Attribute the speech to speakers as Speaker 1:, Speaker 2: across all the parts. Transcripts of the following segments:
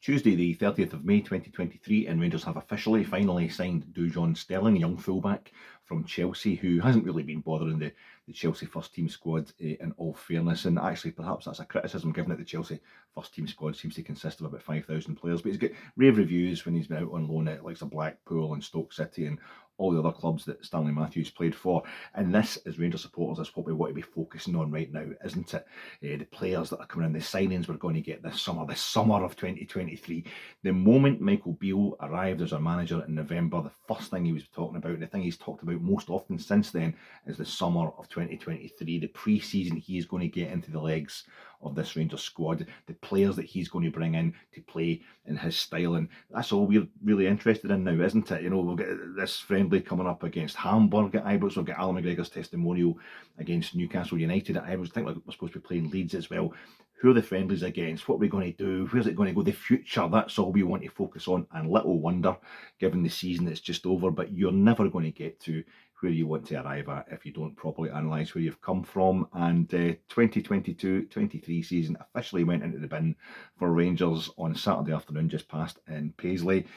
Speaker 1: Tuesday, the 30th of May 2023, and Rangers have finally signed Dujon Sterling, a young fullback from Chelsea, who hasn't really been bothering the Chelsea first team squad, in all fairness. And actually, perhaps that's a criticism, given that the Chelsea first team squad seems to consist of about 5,000 players. But he's got rave reviews when he's been out on loan at likes of Blackpool and Stoke City and all the other clubs that Stanley Matthews played for. And this, as Rangers supporters, is what we want to be focusing on right now, isn't it? The players that are coming in, the signings we're going to get this summer of 2023. The moment Michael Beale arrived as our manager in November, the first thing he was talking about, and the thing he's talked about most often since then, is the summer of 2023, the pre-season he is going to get into the legs of this Rangers squad, the players that he's going to bring in to play in his style. And that's all we're really interested in now, isn't it? You know, we'll get this friendly coming up against Hamburg at Ibrox. We'll get Alan McGregor's testimonial against Newcastle United at Ibrox. I think we're supposed to be playing Leeds as well. Who are the friendlies against? What are we going to do? Where's it going to go? The future, that's all we want to focus on. And little wonder, given the season that's just over, but you're never going to get to where you want to arrive at if you don't properly analyse where you've come from. And 2022-23 season officially went into the bin for Rangers on Saturday afternoon, just past in Paisley.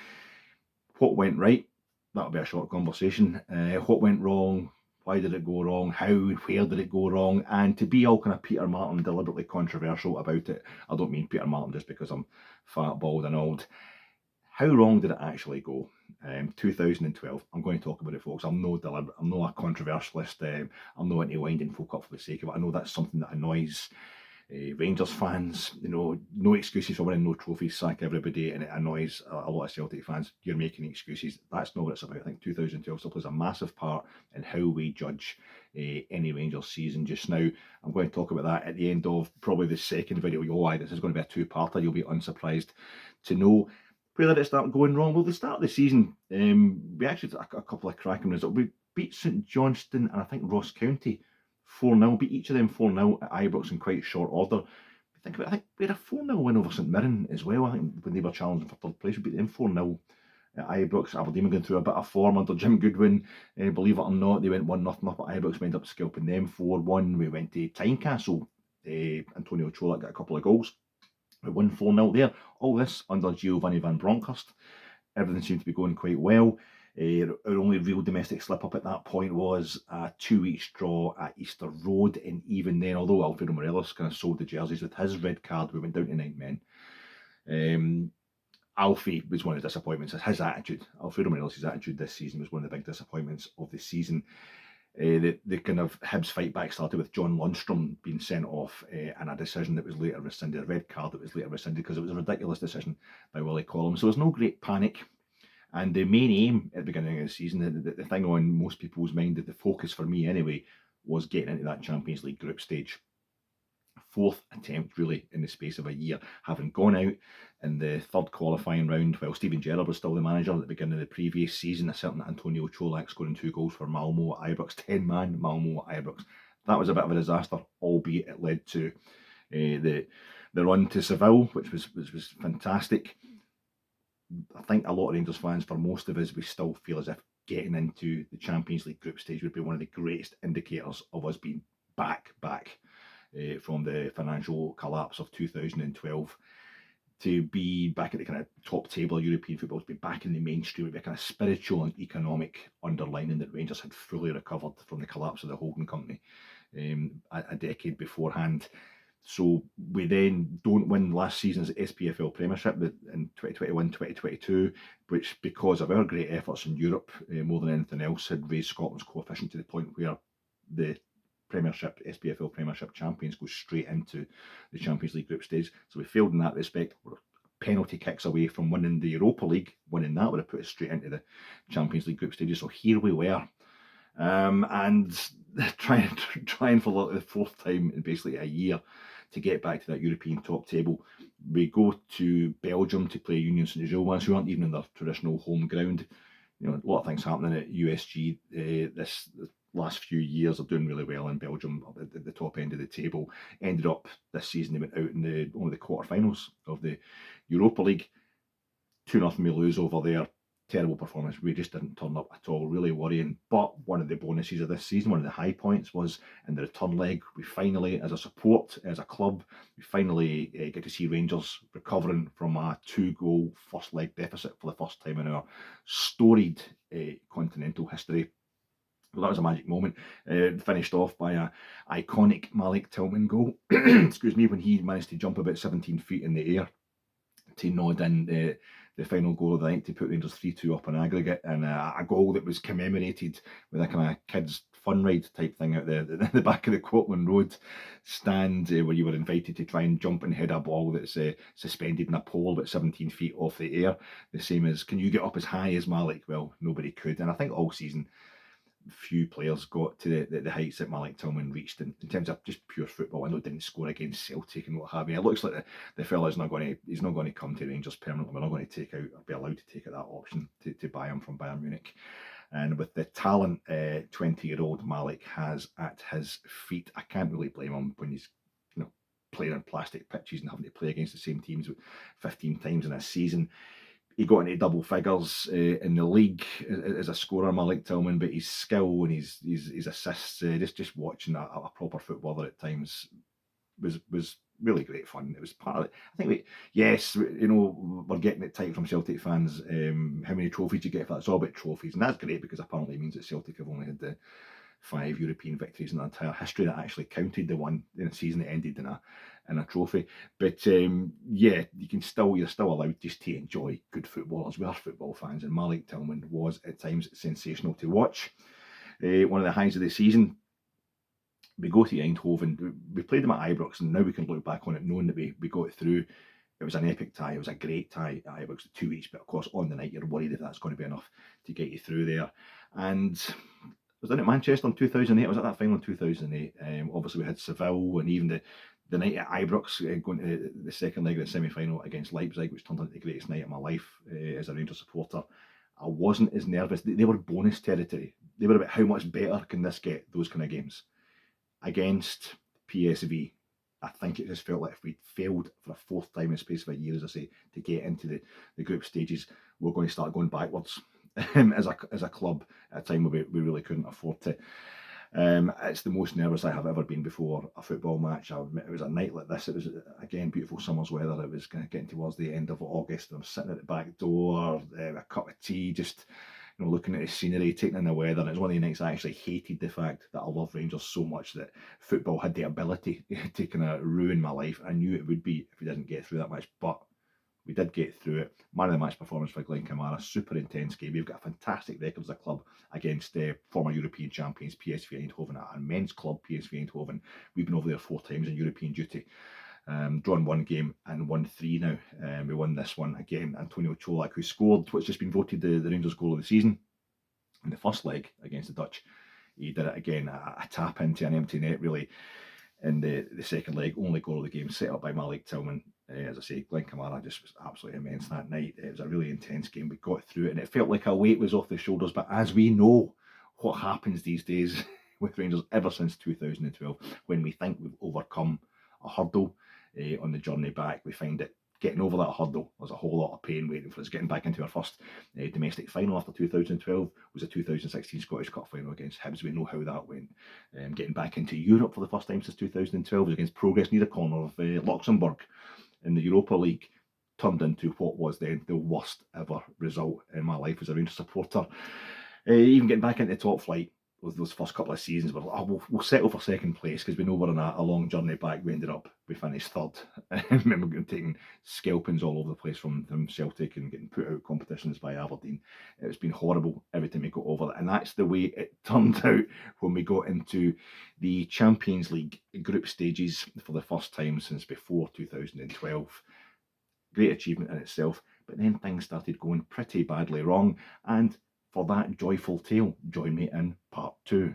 Speaker 1: What went right? That'll be a short conversation. What went wrong? Why did it go wrong? How? Where did it go wrong? And to be all kind of Peter Martin, deliberately controversial about it, I don't mean Peter Martin just because I'm fat, bald and old. How wrong did it actually go? 2012. I'm going to talk about it, folks. I'm not a controversialist. I'm not into winding folk up for the sake of it. I know that's something that annoys Rangers fans. You know, no excuses for winning no trophies, sack everybody, and it annoys a lot of Celtic fans. You're making excuses. That's not what it's about. I think 2012 still plays a massive part in how we judge any Rangers season just now. I'm going to talk about that at the end of probably the second video. This is going to be a two-parter. You'll be unsurprised to know. Where did it start going wrong? Well, the start of the season, we actually took a couple of cracking results. We beat St Johnstone and I think Ross County 4-0, beat each of them 4-0 at Ibrox in quite short order. I think we had a 4-0 win over St Mirren as well. I think when they were challenging for third place, we beat them 4-0 at Ibrox. Aberdeen were going through a bit of form under Jim Goodwin. Believe it or not, they went 1-0 up at Ibrox. We ended up scalping them 4-1. We went to Tynecastle. Antonio Cholak got a couple of goals. We won 4-0 there. All this under Giovanni Van Bronckhorst. Everything seemed to be going quite well. Our only real domestic slip-up at that point was a 2-week draw at Easter Road, and even then, although Alfredo Morelos kind of sold the jerseys with his red card, we went down to 9 men. Alfie was one of the disappointments. His attitude, Alfredo Morelos' attitude this season was one of the big disappointments of the season. The kind of Hibs fight back started with John Lundstrom being sent off and a decision that was later rescinded, a red card that was later rescinded because it was a ridiculous decision by Willie Collum. So there's no great panic. And the main aim at the beginning of the season, the thing on most people's mind, the focus for me anyway, was getting into that Champions League group stage. Fourth attempt really in the space of a year, having gone out in the third qualifying round while Steven Gerrard was still the manager at the beginning of the previous season. A certain Antonio Cholak scoring 2 goals for Malmo at Ibrox, 10-man Malmo at Ibrox. That was a bit of a disaster, albeit it led to the run to Seville, which was fantastic. I think a lot of Rangers fans, for most of us, we still feel as if getting into the Champions League group stage would be one of the greatest indicators of us being back from the financial collapse of 2012. To be back at the kind of top table of European football, to be back in the mainstream, would be a kind of spiritual and economic underlining that Rangers had fully recovered from the collapse of the holding company a decade beforehand. So we then don't win last season's SPFL Premiership in 2021-2022, which, because of our great efforts in Europe, more than anything else, had raised Scotland's coefficient to the point where the Premiership, SPFL Premiership champions go straight into the Champions League group stage. So we failed in that respect. We're penalty kicks away from winning the Europa League. Winning that would have put us straight into the Champions League group stages. So here we were. And trying for the fourth time in basically a year to get back to that European top table. We go to Belgium to play Union Saint-Gilloise, who aren't even in their traditional home ground. You know, a lot of things happening at USG this last few years. Are doing really well in Belgium at the top end of the table. Ended up this season, they went out in one of the quarterfinals of the Europa League. 2-0 we lose over there terrible performance. We just didn't turn up at all, really worrying. But one of the bonuses of this season, one of the high points, was in the return leg. We finally, as a support, as a club, we finally get to see Rangers recovering from a 2-goal first leg deficit for the first time in our storied continental history. Well, that was a magic moment. Finished off by a iconic Malik Tillman goal. Excuse me, when he managed to jump about 17 feet in the air to nod in the final goal of the night to put Rangers 3-2 up on aggregate, and a goal that was commemorated with a kind of kids fun ride type thing out the back of the Cortland Road stand, where you were invited to try and jump and head a ball that's suspended in a pole about 17 feet off the air. The same as, can you get up as high as Malik? Well, nobody could, and I think all season few players got to the heights that Malik Tillman reached in terms of just pure football. I know didn't score against Celtic and what have you. It looks like the fella's not going to come to Rangers permanently. We're not going to take out or be allowed to take out that option to buy him from Bayern Munich. And with the talent 20-year-old Malik has at his feet, I can't really blame him when he's playing on plastic pitches and having to play against the same teams 15 times in a season. He got into double figures in the league as a scorer, Malik Tillman, but his skill and his assists, just watching a proper footballer at times was really great fun. It was part of it. I think we're getting it tight from Celtic fans. How many trophies you get for that? It's all about trophies, and that's great because apparently it means that Celtic have only had the 5 European victories in the entire history that actually counted, the one in a season that ended in a trophy. But you're still allowed just to enjoy good football, as we are football fans, and Malik Tillman was at times sensational to watch. One of the highs of the season, we go to Eindhoven. We played them at Ibrox, and now we can look back on it knowing that we got through. It was an epic tie. It was a great tie at Ibrox, 2 weeks, but of course on the night you're worried if that's going to be enough to get you through there. And was down at Manchester in 2008. I was at that final in 2008. Obviously, we had Seville, and even the night at Ibrox, going to the second leg of the semi-final against Leipzig, which turned into the greatest night of my life as a Rangers supporter. I wasn't as nervous. They were bonus territory. They were about how much better can this get, those kind of games. Against PSV, I think it just felt like if we'd failed for a fourth time in the space of a year, as I say, to get into the group stages, we're going to start going backwards. As a club at a time where we really couldn't afford to. It's the most nervous I have ever been before a football match. It was a night like this. It was, again, beautiful summer's weather. It was kind of getting towards the end of August, and I'm sitting at the back door, a cup of tea, just looking at the scenery, taking in the weather. And it's one of the nights I actually hated the fact that I love Rangers so much that football had the ability to kind of ruin my life. I knew it would be if we didn't get through that match, but we did get through it. Man of the match performance for Glenn Kamara. Super intense game. We've got a fantastic record as a club against former European champions PSV Eindhoven, an immense club, PSV Eindhoven. We've been over there 4 times in European duty. Drawn 1 game and won 3 now. We won this one again. Antonio Cholak, who scored what's just been voted the Rangers goal of the season in the first leg against the Dutch. He did it again, a tap into an empty net, really, in the second leg. Only goal of the game, set up by Malik Tillman. As I say, Glenn Kamara just was absolutely immense that night. It was a really intense game. We got through it, and it felt like a weight was off the shoulders. But as we know, what happens these days with Rangers ever since 2012, when we think we've overcome a hurdle on the journey back, we find that getting over that hurdle, there's a whole lot of pain waiting for us. Getting back into our first domestic final after 2012 was a 2016 Scottish Cup final against Hibs. We know how that went. Getting back into Europe for the first time since 2012 was against Progress near the corner of Luxembourg in the Europa League. Turned into what was then the worst ever result in my life as a Rangers supporter. Even getting back into top flight with those first couple of seasons, we'll settle for second place because we know we're on a long journey back. We finished third. I remember taking scalpings all over the place from Celtic and getting put out competitions by Aberdeen. It's been horrible every time we got over that, and that's the way it turned out when we got into the Champions League group stages for the first time since before 2012. Great achievement in itself, but then things started going pretty badly wrong, and for that joyful tale, join me in part 2.